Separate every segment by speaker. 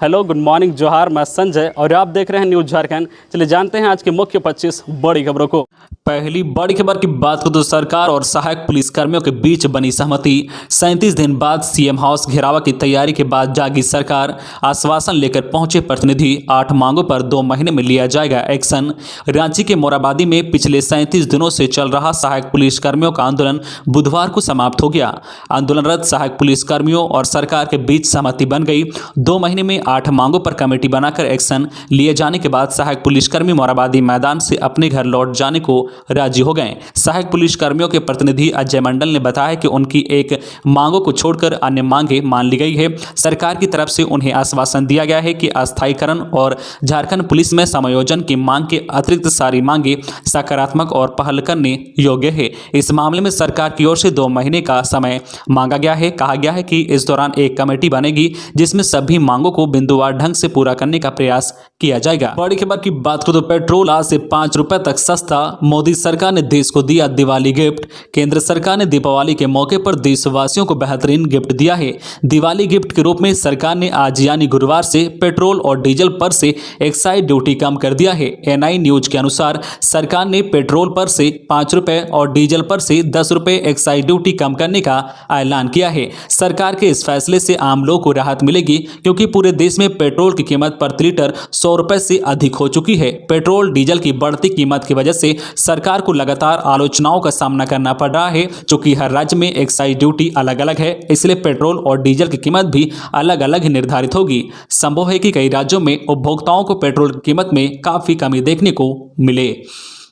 Speaker 1: Hello, good morning, जोहार। मैं संजय और आप देख रहे हैं न्यूज़ झारखंड। चलिए जानते हैं आज की मुख्य 25 बड़ी खबरों को। पहली बड़ी खबर की बात करें तो सरकार और सहायक पुलिसकर्मियों के बीच बनी सहमति। 37 दिन बाद सीएम हाउस घेराव की तैयारी के बाद जागी सरकार। आश्वासन लेकर पहुंचे प्रतिनिधि। 8 मांगों पर 2 महीने में लिया जाएगा एक्शन। रांची के मोराबादी में पिछले 37 दिनों से चल रहा सहायक पुलिसकर्मियों का आंदोलन बुधवार को समाप्त हो गया। आंदोलनरत सहायक पुलिसकर्मियों और सरकार के बीच सहमति बन गई। 2 महीने में 8 मांगों पर कमेटी बनाकर एक्शन लिए जाने के बाद सहायक पुलिसकर्मी मोराबादी मैदान से अपने घर लौट जाने को राजी हो गए। सहायक पुलिसकर्मियों के प्रतिनिधि अजय मंडल ने बताया कि उनकी एक मांगों को छोड़कर अन्य मांगे मान ली गई है। सरकार की तरफ से उन्हें आश्वासन दिया गया है कि अस्थायीकरण और झारखंड पुलिस में समायोजन की मांग के अतिरिक्त सारी मांगे सकारात्मक और पहल करने योग्य है। इस मामले में सरकार की ओर से 2 महीने का समय मांगा गया है। कहा गया है कि इस दौरान एक कमेटी बनेगी जिसमें सभी मांगों को बिंदुवार ढंग से पूरा करने का प्रयास किया जाएगा। बड़ी खबर की बात करें तो पेट्रोल आज से 5 रुपए तक सस्ता। मोदी सरकार ने देश को दिया दिवाली गिफ्ट। केंद्र सरकार ने दीपावली के मौके पर देशवासियों को बेहतरीन गिफ्ट दिया है। दिवाली गिफ्ट के रूप में सरकार ने आज यानी गुरुवार से पेट्रोल और डीजल पर से एक्साइज ड्यूटी कम कर दिया है। एनआई न्यूज के अनुसार सरकार ने पेट्रोल पर से 5 रुपए और डीजल पर से 10 रुपए एक्साइज ड्यूटी कम करने का ऐलान किया है। सरकार के इस फैसले से आम लोगों को राहत मिलेगी क्योंकि पूरे देश में पेट्रोल की कीमत प्रति लीटर 100 रुपए से अधिक हो चुकी है। पेट्रोल डीजल की बढ़ती कीमत की वजह से सरकार को लगातार आलोचनाओं का सामना करना पड़ रहा है। चूंकि हर राज्य में एक्साइज ड्यूटी अलग अलग है, इसलिए पेट्रोल और डीजल की कीमत भी अलग अलग ही निर्धारित होगी। संभव है कि कई राज्यों में उपभोक्ताओं को पेट्रोल की कीमत में काफी कमी देखने को मिले।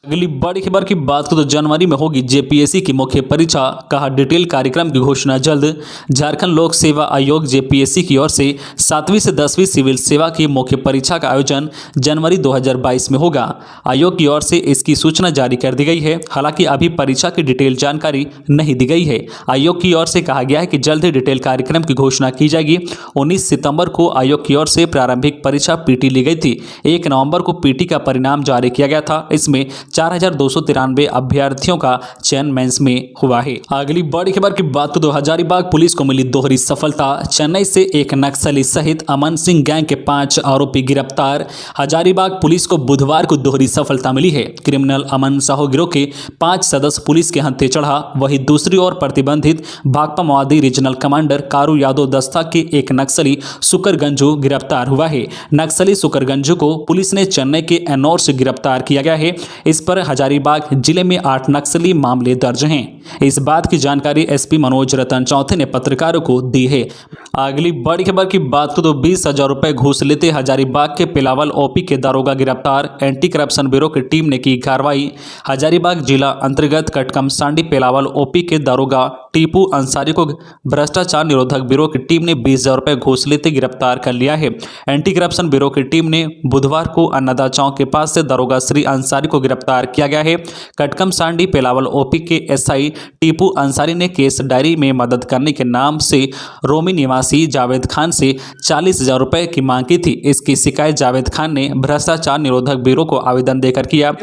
Speaker 1: अगली बड़ी खबर की बात करें तो जनवरी में होगी जेपीएससी की मुख्य परीक्षा। कहा डिटेल कार्यक्रम की घोषणा जल्द। झारखंड लोक सेवा आयोग जेपीएससी की ओर से 7वीं से 10वीं सिविल सेवा की मुख्य परीक्षा का आयोजन जनवरी 2022 में होगा। आयोग की ओर से इसकी सूचना जारी कर दी गई है। हालांकि अभी परीक्षा की डिटेल जानकारी नहीं दी गई है। आयोग की ओर से कहा गया है कि जल्द ही डिटेल कार्यक्रम की घोषणा की जाएगी। 19 सितंबर को आयोग की ओर से प्रारंभिक परीक्षा पीटी ली गई थी। 1 नवंबर को पीटी का परिणाम जारी किया गया था। इसमें 4293 अभ्यर्थियों का चयन मेंस में हुआ है। अगली बड़ी खबर की बात करें तो हजारीबाग पुलिस को मिली दोहरी सफलता। चेन्नई से एक नक्सली सहित अमन सिंह गैंग के 5 आरोपी गिरफ्तार। हजारीबाग पुलिस को बुधवार को दोहरी सफलता मिली है। क्रिमिनल अमन साहू गिरोह के 5 सदस्य पुलिस के हत्थे चढ़ा। वहीं दूसरी ओर प्रतिबंधित भाकपा माओवादी रीजनल कमांडर कारू यादव दस्ता के एक नक्सली सुकर गंजू गिरफ्तार हुआ है। नक्सली सुकर गंजू को पुलिस ने चेन्नई के एनोर से गिरफ्तार किया गया है। इस पर हजारीबाग जिले में 8 नक्सली मामले दर्ज हैं। इस बात की जानकारी एसपी मनोज रतन चौथे ने पत्रकारों को दी है। अगली बड़ी खबर की बात करें तो 20,000 रुपए घूस लेते हजारीबाग के पिलावल ओपी के दारोगा गिरफ्तार। एंटी करप्शन ब्यूरो की टीम ने की कार्रवाई। हजारीबाग जिला अंतर्गत कटकमसांडी पिलावल ओपी के दारोगा टीपू अंसारी को भ्रष्टाचार निरोधक ब्यूरो की टीम ने 20,000 रुपए घूस लेते गिरफ्तार कर लिया है। एंटी करप्शन ब्यूरो की टीम ने बुधवार को अन्नदा चौक के पास से दारोगा श्री अंसारी को गिरफ्तार किया गया है। कटकमसांडी पिलावल ओपी के एसआई टीपू अंसारी ने केस डायरी में मदद करने के नाम से रोमी निवासी जावेद खान से 40,000 रुपए की मांग की थी। इसकी शिकायत जावेद खान ने भ्रष्टाचार निरोधक ब्यूरो को आवेदन देकर किया।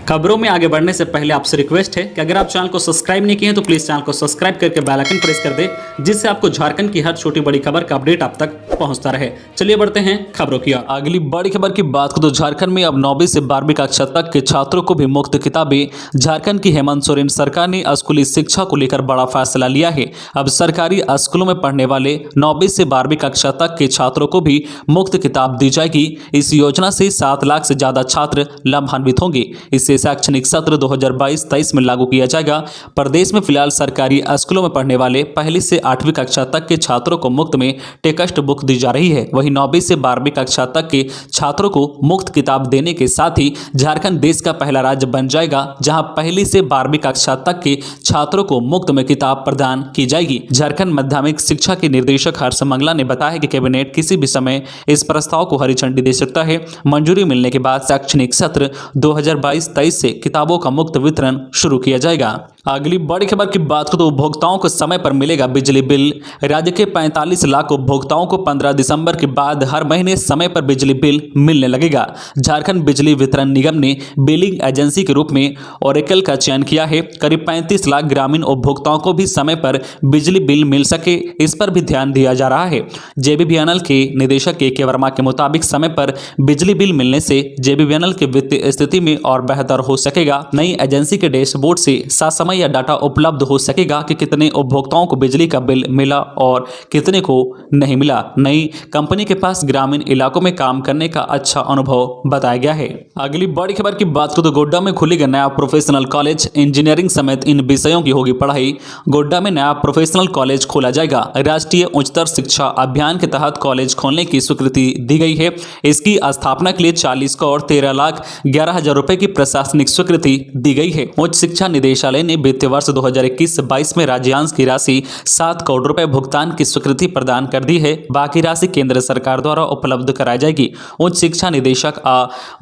Speaker 1: खबरों में आगे बढ़ने से पहले आपसे रिक्वेस्ट है कि अगर आप चैनल को सब्सक्राइब नहीं किए हैं तो प्लीज चैनल को सब्सक्राइब करके बेल आइकन प्रेस कर दे, जिससे आपको झारखंड की हर छोटी बड़ी खबर का अपडेट आप तक पहुंचता रहे। चलिए बढ़ते हैं खबरों की। अगली बड़ी खबर की बात करें तो झारखंड में अब 9वीं से 12वीं कक्षा तक के छात्रों को भी मुफ्त किताबें। झारखंड की हेमंत सोरेन सरकार ने स्कूली शिक्षा को लेकर बड़ा फैसला लिया है। अब सरकारी स्कूलों में पढ़ने वाले 9वीं से 12वीं कक्षा तक के छात्रों को भी मुफ्त किताब दी जाएगी। इस योजना से 7 लाख से ज्यादा छात्र लाभान्वित होंगे। इससे शैक्षणिक सत्र 2022-23 में लागू किया जाएगा। प्रदेश में फिलहाल सरकारी स्कूलों में पढ़ने वाले 1ली से 8वीं कक्षा तक के छात्रों को मुफ्त में टेक्स्ट बुक दी जा रही है। वहीं 9वीं से 12वीं कक्षा तक के छात्रों को मुफ्त किताब देने के साथ ही झारखंड देश का पहला राज्य बन जाएगा जहां 1ली से 12वीं कक्षा तक के छात्रों को मुफ्त में किताब प्रदान की जाएगी। झारखंड माध्यमिक शिक्षा के निदेशक हर्ष मंगला ने बताया कि कैबिनेट किसी भी समय इस प्रस्ताव को हरी झंडी दे सकता है। मंजूरी मिलने के बाद शैक्षणिक सत्र 2022-23 से किताबों का मुफ्त वितरण शुरू किया जाएगा। अगली बड़ी खबर की बात करें तो उपभोक्ताओं को समय पर मिलेगा बिजली बिल। राज्य के 45 लाख उपभोक्ताओं को 15 दिसंबर के बाद हर महीने समय पर बिजली बिल मिलने लगेगा। झारखंड बिजली वितरण निगम ने बिलिंग एजेंसी के रूप में ओरेकल का चयन किया है। करीब 35 लाख ग्रामीण उपभोक्ताओं को भी समय पर बिजली बिल मिल सके, इस पर भी ध्यान दिया जा रहा है। जेबीवीएनएल के निदेशक के वर्मा के मुताबिक समय पर बिजली बिल मिलने से जेबीवीएनएल की वित्तीय स्थिति में और बेहतर हो सकेगा। नई एजेंसी के डैशबोर्ड से समय या डाटा उपलब्ध हो सकेगा कि कितने उपभोक्ताओं को बिजली का बिल मिला और कितने को नहीं मिला। नई कंपनी के पास ग्रामीण इलाकों में काम करने का अच्छा अनुभव बताया गया है। अगली बड़ी खबर की बात करें तो गोड्डा में खुलेगा नया प्रोफेशनल कॉलेज। इंजीनियरिंग समेत इन विषयों की होगी पढ़ाई। गोड्डा में नया प्रोफेशनल कॉलेज खोला जाएगा। राष्ट्रीय उच्चतर शिक्षा अभियान के तहत कॉलेज खोलने की स्वीकृति दी गई है। इसकी स्थापना के लिए 40 करोड़ 13,11,000 रुपए की प्रशासनिक स्वीकृति दी गई है। उच्च शिक्षा निदेशालय ने वित्तीय वर्ष 2021-22 में राज्यांश की राशि 7 करोड़ रुपए भुगतान की स्वीकृति प्रदान कर दी है। बाकी राशि केंद्र सरकार द्वारा उपलब्ध कराई जाएगी। उच्च शिक्षा निदेशक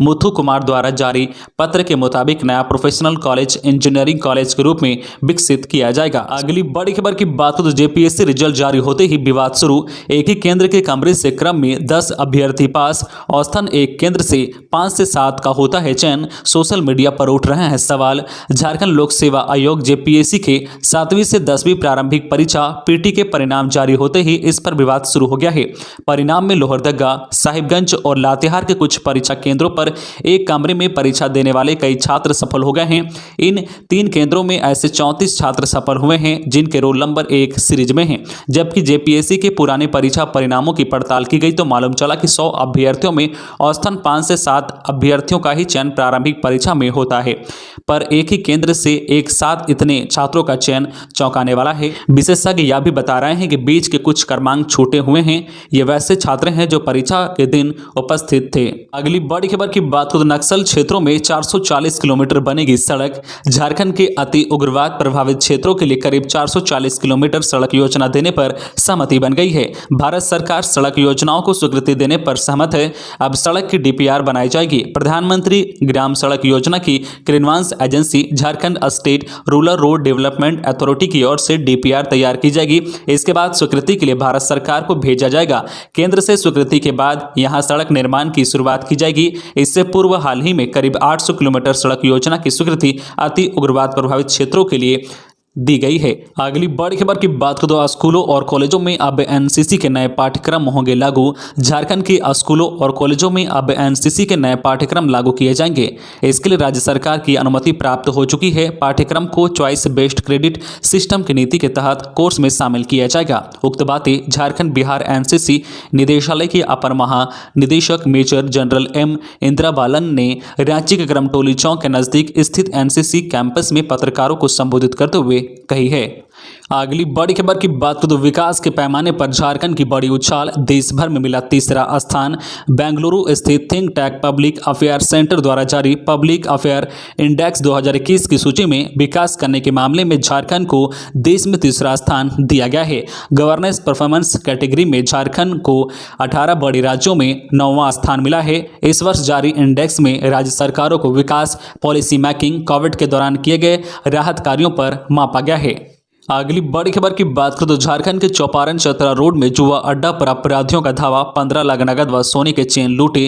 Speaker 1: मुथु कुमार द्वारा जारी पत्र के मुताबिक नया प्रोफेशनल कॉलेज इंजीनियरिंग कॉलेज के रूप में विकसित किया जाएगा। अगली बड़ी खबर की बात हो तो जेपीएससी रिजल्ट जारी होते ही विवाद शुरू। एक ही केंद्र के कमरे से क्रम में 10 अभ्यर्थी पास, औसतन एक केंद्र से 5 से 7 का होता है चयन। सोशल मीडिया पर उठ रहे हैं सवाल। झारखंड लोक सेवा आयोग जेपीएससी के 7वीं से 10वीं प्रारंभिक परीक्षा पीटी के परिणाम जारी होते ही इस पर विवाद शुरू हो गया है। परिणाम में लोहरदगा, साहिबगंज और लातेहार के कुछ परीक्षा केंद्रों पर एक कमरे में परीक्षा देने वाले कई छात्र सफल हो गए हैं। इन 3 केंद्रों में ऐसे 34 छात्र सफल हुए हैं जिनके रोल नंबर 1 सीरीज में हैं। जबकि जेपीएससी के पुराने परीक्षा परिणामों की पड़ताल की गई तो मालूम चला कि 100 अभ्यर्थियों में औसतन 5 से 7 अभ्यर्थियों का ही चयन प्रारंभिक परीक्षा में होता है। पर एक ही केंद्र से एक साथ इतने छात्रों का चयन चौंकाने वाला है। विशेषज्ञ यह भी बता रहे हैं कि बीच के कुछ क्रमांक छूटे हुए हैं। ये वैसे छात्र हैं जो परीक्षा के दिन उपस्थित थे। अगली बड़ी खबर की बात हो तो नक्सल क्षेत्रों में 440 किलोमीटर बनेगी सड़क। झारखंड के अति उग्रवाद प्रभावित क्षेत्रों के लिए करीब 440 किलोमीटर सड़क योजना देने पर सहमति बन गई है। भारत सरकार सड़क योजनाओं को स्वीकृति देने पर सहमत है। अब सड़क की डीपीआर बनाई जाएगी। प्रधानमंत्री ग्राम सड़क योजना की क्रियान्वयन agency Jharkhand state rural road development authority की ओर से डीपीआर तैयार की जाएगी। इसके बाद स्वीकृति के लिए भारत सरकार को भेजा जाएगा। केंद्र से स्वीकृति के बाद यहां सड़क निर्माण की शुरुआत की जाएगी। इससे पूर्व हाल ही में करीब 800 किलोमीटर सड़क योजना की स्वीकृति अति उग्रवाद प्रभावित क्षेत्रों के लिए दी गई है। अगली बड़ी खबर की बात करें तो स्कूलों और कॉलेजों में अब एनसीसी के नए पाठ्यक्रम होंगे लागू। झारखंड के स्कूलों और कॉलेजों में अब एनसीसी के नए पाठ्यक्रम लागू किए जाएंगे। इसके लिए राज्य सरकार की अनुमति प्राप्त हो चुकी है। पाठ्यक्रम को चॉइस बेस्ड क्रेडिट सिस्टम की नीति के तहत कोर्स में शामिल किया जाएगा। उक्त बातें झारखंड बिहार एनसीसी निदेशालय के अपर महानिदेशक मेजर जनरल एम इंदिरा बालन ने रांची के करमटोली चौक के नजदीक स्थित एनसीसी कैंपस में पत्रकारों को संबोधित करते हुए कही है। अगली बड़ी खबर की बात करें तो विकास के पैमाने पर झारखंड की बड़ी उछाल। देश भर में मिला तीसरा स्थान। बेंगलुरु स्थित think tank public affair centre द्वारा जारी पब्लिक अफेयर इंडेक्स 2021 की सूची में विकास करने के मामले में झारखंड को देश में तीसरा स्थान दिया गया है। गवर्नेंस परफॉर्मेंस कैटेगरी में झारखंड को 18 बड़े राज्यों में 9वां स्थान मिला है। इस वर्ष जारी इंडेक्स में राज्य सरकारों को विकास पॉलिसी मेकिंग, कोविड के दौरान किए गए राहत कार्यों पर मापा गया है। अगली बड़ी खबर की बात करें तो झारखंड के चौपारण चतरा रोड में जुआ अड्डा पर अपराधियों का धावा। 15 लाख नगद व सोने के चेन लूटे।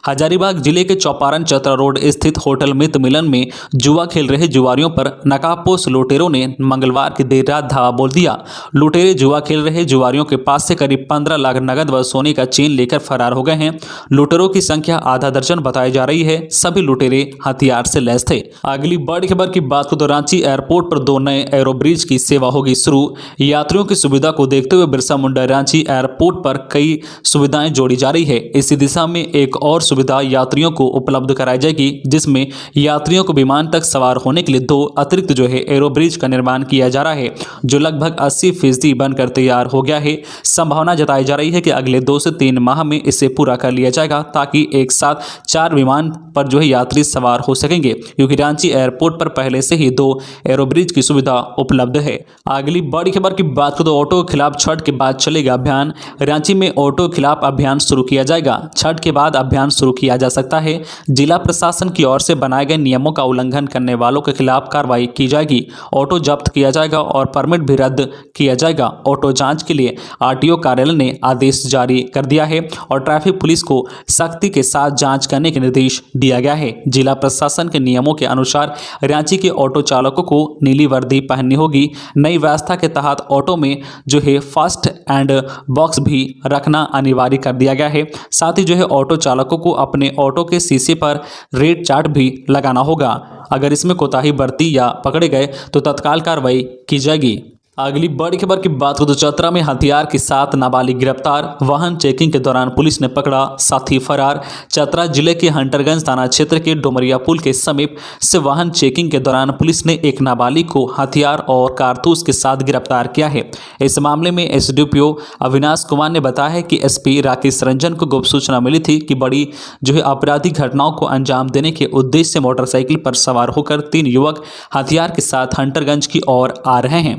Speaker 1: हजारीबाग जिले के चौपारण चतरा रोड स्थित होटल मित्र मिलन में जुआ खेल रहे जुआरियों पर नकाबपोश लुटेरों ने मंगलवार की देर रात धावा बोल दिया। लुटेरे जुआ खेल रहे जुआरियों के पास से करीब 15 लाख नगद व सोने का चेन लेकर फरार हो गए हैं। लुटेरों की संख्या आधा दर्जन बताई जा रही है। सभी लुटेरे हथियार से लैस थे। अगली बड़ी खबर की बात करें तो रांची एयरपोर्ट पर 2 नए एरोब्रिज की सेवा होगी शुरू। यात्रियों की सुविधा को देखते हुए बिरसा मुंडा रांची एयरपोर्ट पर कई सुविधाएं जोड़ी जा रही है। इसी दिशा में एक और सुविधा यात्रियों को उपलब्ध कराई जाएगी, जिसमें यात्रियों को विमान तक सवार होने के लिए 2 अतिरिक्त एरोब्रिज का निर्माण किया जा रहा है, जो लगभग 80% बनकर तैयार हो गया है। संभावना जताई जा रही है कि अगले 2 से 3 माह में इसे पूरा कर लिया जाएगा, ताकि एक साथ 4 विमान पर यात्री सवार हो सकेंगे, क्योंकि रांची एयरपोर्ट पर पहले से ही 2 एरोब्रिज की सुविधा उपलब्ध है। अगली बड़ी खबर की बात करें तो ऑटो के खिलाफ छठ के बाद चलेगा अभियान। रांची में ऑटो के खिलाफ अभियान शुरू किया जाएगा। छठ के बाद अभियान शुरू किया जा सकता है। जिला प्रशासन की ओर से बनाए गए नियमों का उल्लंघन करने वालों के खिलाफ कार्रवाई की जाएगी। ऑटो जब्त किया जाएगा और परमिट भी रद्द किया जाएगा। ऑटो जांच के लिए आरटीओ कार्यालय ने आदेश जारी कर दिया है और ट्रैफिक पुलिस को सख्ती के साथ जाँच करने के निर्देश दिया गया है। जिला प्रशासन के नियमों के अनुसार रांची के ऑटो चालकों को नीली वर्दी पहननी होगी। नई व्यवस्था के तहत ऑटो में जो है फास्ट एंड बॉक्स भी रखना अनिवार्य कर दिया गया है। साथ ही जो है ऑटो चालकों को अपने ऑटो के शीशे पर रेड चार्ट भी लगाना होगा। अगर इसमें कोताही बरती या पकड़े गए तो तत्काल कार्रवाई की जाएगी। अगली बड़ी खबर की बात करें तो चतरा में हथियार के साथ नाबालिग गिरफ्तार। वाहन चेकिंग के दौरान पुलिस ने पकड़ा, साथी फरार। चतरा जिले के हंटरगंज थाना क्षेत्र के डुमरिया पुल के समीप से वाहन चेकिंग के दौरान पुलिस ने एक नाबालिग को हथियार और कारतूस के साथ गिरफ्तार किया है। इस मामले में एसडीपीओ अविनाश कुमार ने बताया है कि एसपी राकेश रंजन को गुप्त सूचना मिली थी कि बड़ी जो है आपराधिक घटनाओं को अंजाम देने के उद्देश्य से मोटरसाइकिल पर सवार होकर 3 युवक हथियार के साथ हंटरगंज की ओर आ रहे हैं।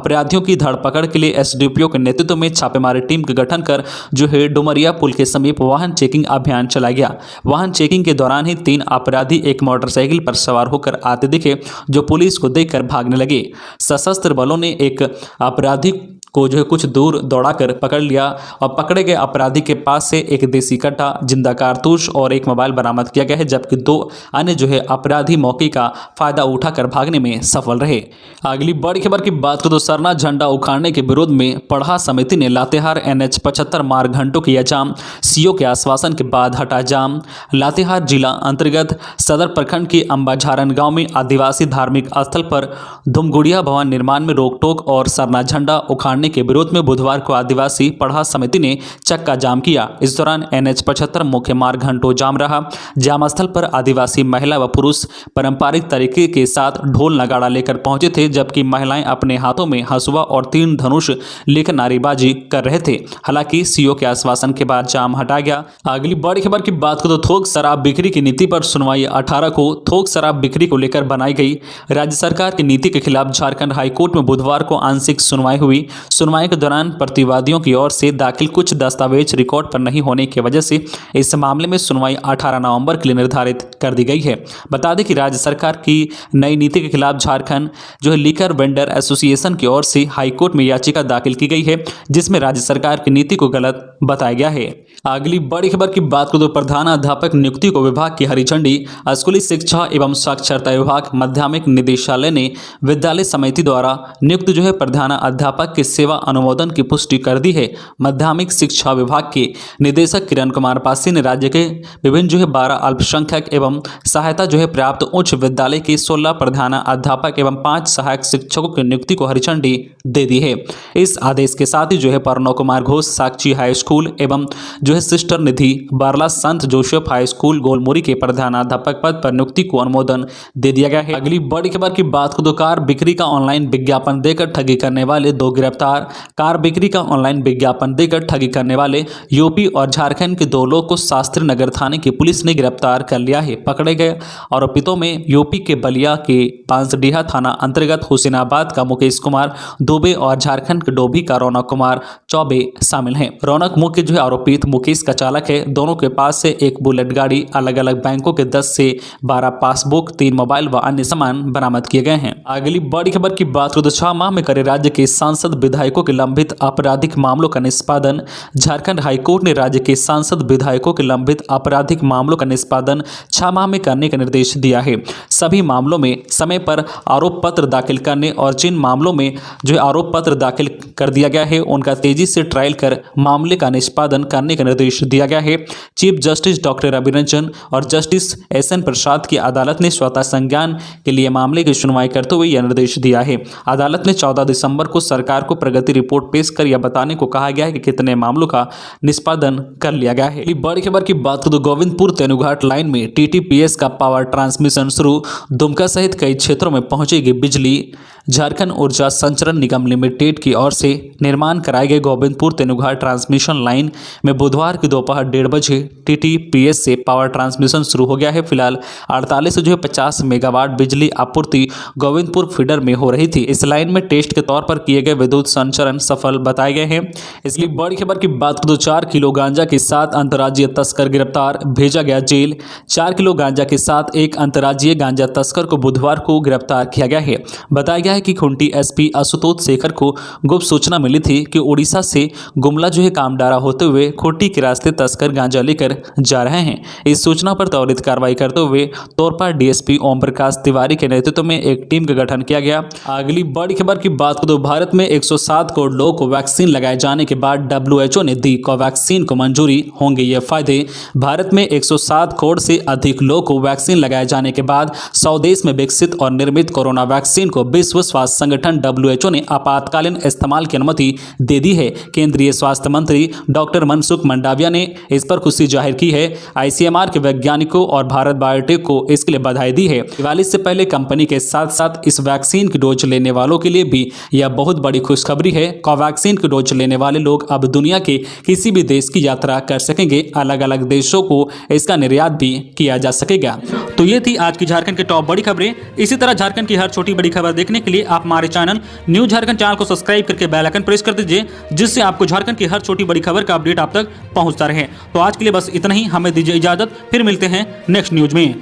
Speaker 1: अपराधियों की धरपकड़ के लिए एसडीपीओ के नेतृत्व में छापेमारी टीम का गठन कर जो है डुमरिया पुल के समीप वाहन चेकिंग अभियान चलाया गया। वाहन चेकिंग के दौरान ही 3 अपराधी एक मोटरसाइकिल पर सवार होकर आते दिखे, जो पुलिस को देखकर भागने लगे। सशस्त्र बलों ने एक अपराधी को जो है कुछ दूर दौड़ाकर पकड़ लिया और पकड़े गए अपराधी के पास से एक देसी कट्टा, जिंदा कारतूस और एक मोबाइल बरामद किया गया है, जबकि 2 अन्य जो है अपराधी मौके का फायदा उठाकर भागने में सफल रहे। अगली बड़ी खबर की बात करें तो सरना झंडा उखाड़ने के विरोध में पढ़ा समिति ने लातेहार NH 75 मार्ग घंटों किया जाम। सीओ के आश्वासन के बाद हटा जाम। लातेहार जिला अंतर्गत सदर प्रखंड के अंबाझारन गांव में आदिवासी धार्मिक स्थल पर धुमगुड़िया भवन निर्माण में रोक-टोक और सरना झंडा उखाड़ने के विरोध में बुधवार को आदिवासी पढ़ा समिति ने चक्का जाम किया। इस दौरान NH 75 मुख्य मार्ग घंटों जाम रहा। जाम स्थल पर आदिवासी महिला व पुरुष पारंपरिक तरीके के साथ ढोल नगाड़ा लेकर पहुंचे थे, जबकि महिलाएं अपने हाथों में हंसुआ और 3 धनुष लेकर नारेबाजी कर रहे थे। हालांकि सीओ के आश्वासन के बाद जाम हटा गया। अगली बड़ी खबर की बात करें तो थोक शराब बिक्री की नीति पर सुनवाई 18 को। थोक शराब बिक्री को लेकर बनाई गई राज्य सरकार की नीति के खिलाफ झारखंड हाईकोर्ट में बुधवार को आंशिक सुनवाई हुई। सुनवाई के दौरान प्रतिवादियों की ओर से दाखिल कुछ दस्तावेज रिकॉर्ड पर नहीं होने की वजह से इस मामले में सुनवाई 18 नवंबर के लिए निर्धारित कर दी गई है। बता दें कि राज्य सरकार की नई नीति के खिलाफ झारखंड जो है लीकर वेंडर एसोसिएशन की ओर से हाईकोर्ट में याचिका दाखिल की गई है, जिसमें राज्य सरकार की नीति को गलत बताया गया है। अगली बड़ी खबर की बात करें तो प्रधानाध्यापक नियुक्ति को विभाग की हरी झंडी। स्कूली शिक्षा एवं साक्षरता विभाग माध्यमिक निदेशालय ने विद्यालय समिति द्वारा नियुक्त जो है प्रधानाध्यापक के सेवा अनुमोदन की पुष्टि कर दी है। माध्यमिक शिक्षा विभाग के निदेशक किरण कुमार पासी ने राज्य के विभिन्न जो है 12 अल्पसंख्यक एवं सहायता जो है प्राप्त उच्च विद्यालय के 16 प्रधानाध्यापक एवं 5 सहायक शिक्षकों की नियुक्ति को हरी झंडी दे दी है। इस आदेश के साथ ही जो है प्रणव कुमार घोष साक्षी हाई स्कूल एवं जो है सिस्टर निधि बारला संत जोसेफ हाई स्कूल गोलमुरी के प्रधानाध्यापक पद पर नियुक्ति को अनुमोदन दे दिया गया है। अगली बड़ी खबर की बात करें तो कार बिक्री का ऑनलाइन विज्ञापन देकर ठगी करने वाले 2 गिरफ्तार। कार बिक्री का ऑनलाइन विज्ञापन देकर ठगी करने वाले यूपी और झारखंड के 2 लोग को शास्त्री नगर थाने की पुलिस ने गिरफ्तार कर लिया है। पकड़े गए आरोपितों में यूपी के बलिया के बांसडीहा थाना अंतर्गत हुसैनाबाद का मुकेश कुमार दुबे और झारखंड के डोभी का रौनक कुमार चौबे शामिल हैं। रौनक मुख्य जो है आरोपित मुकेश का चालक है। दोनों के पास से एक बुलेट गाड़ी, अलग अलग बैंकों के 10 से 12 पासबुक, 3 मोबाइल व अन्य सामान बरामद किए गए हैं। अगली बड़ी खबर की बात करें तो 6 माह में करे राज्य के सांसद विधायकों के लंबित आपराधिक मामलों का निष्पादन। झारखंड हाईकोर्ट ने राज्य के सांसद विधायकों के लंबित आपराधिक मामलों का निष्पादन 6 माह में करने का निर्देश दिया है। सभी मामलों में समय पर आरोप पत्र दाखिल करने और जिन मामलों में जो आरोप पत्र दाखिल कर दिया गया है उनका तेजी से ट्रायल कर मामले का निष्पादन करने का निर्देश दिया गया है। Chief justice doctor Ravi Ranjan और जस्टिस SN प्रसाद की अदालत ने स्वतः संज्ञान के लिए मामले की सुनवाई करते हुए यह निर्देश दिया है। अदालत ने 14 दिसंबर को सरकार को प्रगति रिपोर्ट पेश कर यह बताने को कहा गया है कि कितने मामलों का निष्पादन कर लिया गया है। बड़ी खबर की बात करें तो गोविंदपुर तेनुघाट लाइन में TTPS का पावर ट्रांसमिशन शुरू। दुमका सहित कई क्षेत्रों में पहुंचेगी बिजली। झारखंड ऊर्जा संचरण निगम लिमिटेड की ओर से निर्माण कराए गए गोविंदपुर तेनुघाट ट्रांसमिशन लाइन में बुधवार की दोपहर 1:30 बजे टीटीपीएस से पावर ट्रांसमिशन शुरू हो गया है। फिलहाल 48 से 50 मेगावाट बिजली आपूर्ति गोविंदपुर फीडर में हो रही थी। इस लाइन में टेस्ट के तौर पर किए गए विद्युत संचरण सफल बताए गए हैं। इसलिए बड़ी खबर की बात करें तो 4 किलो गांजा के साथ अंतर्राज्यीय तस्कर गिरफ्तार, भेजा गया जेल। 4 किलो गांजा के साथ एक अंतर्राज्यीय गांजा तस्कर को बुधवार को गिरफ्तार किया गया है। बताया गया है कि खुंटी एसपी आशुतोष शेखर को गुप्त सूचना मिली थी कि उड़ीसा से गुमला कामडारा होते हुए खुंटी के रास्ते तस्कर गांजा लेकर जा रहे हैं। इस सूचना पर त्वरित कार्रवाई करते हुए तोरपा डीएसपी ओम प्रकाश तिवारी के नेतृत्व में एक टीम का गठन किया गया। अगली बड़ी खबर की बात करें तो भारत में 107 करोड़ लोगों को वैक्सीन लगाए जाने के बाद WHO ने दी कोवैक्सीन को मंजूरी। होंगे ये फायदे। भारत में 107 करोड़ से अधिक लोगों को वैक्सीन लगाए जाने के बाद स्वदेश में विकसित और निर्मित कोरोना वैक्सीन को विश्व स्वास्थ्य संगठन WHO ने आपातकालीन इस्तेमाल की अनुमति दे दी है। केंद्रीय स्वास्थ्य मंत्री डॉक्टर मनसुख मंडाविया ने इस पर खुशी जाहिर की है। ICMR के वैज्ञानिकों और भारत बायोटेक को इसके लिए बधाई दी है। दिवाली से पहले कंपनी के साथ साथ इस वैक्सीन की डोज लेने वालों के लिए भी यह बहुत बड़ी खुशखबरी है। कोवैक्सीन की डोज लेने वाले लोग अब दुनिया के किसी भी देश की यात्रा कर सकेंगे। अलग अलग देशों को इसका निर्यात भी किया जा सकेगा। तो ये थी आज की झारखंड की टॉप बड़ी खबरें। इसी तरह झारखंड की हर छोटी बड़ी खबर देखने के लिए आप हमारे चैनल न्यूज झारखंड चैनल को सब्सक्राइब करके बेल आइकन प्रेस कर दीजिए, जिससे आपको झारखंड की हर छोटी बड़ी खबर का अपडेट आप तक पहुंचता रहे। तो आज के लिए बस इतना ही। हमें दीजिए इजाजत, फिर मिलते हैं नेक्स्ट न्यूज में।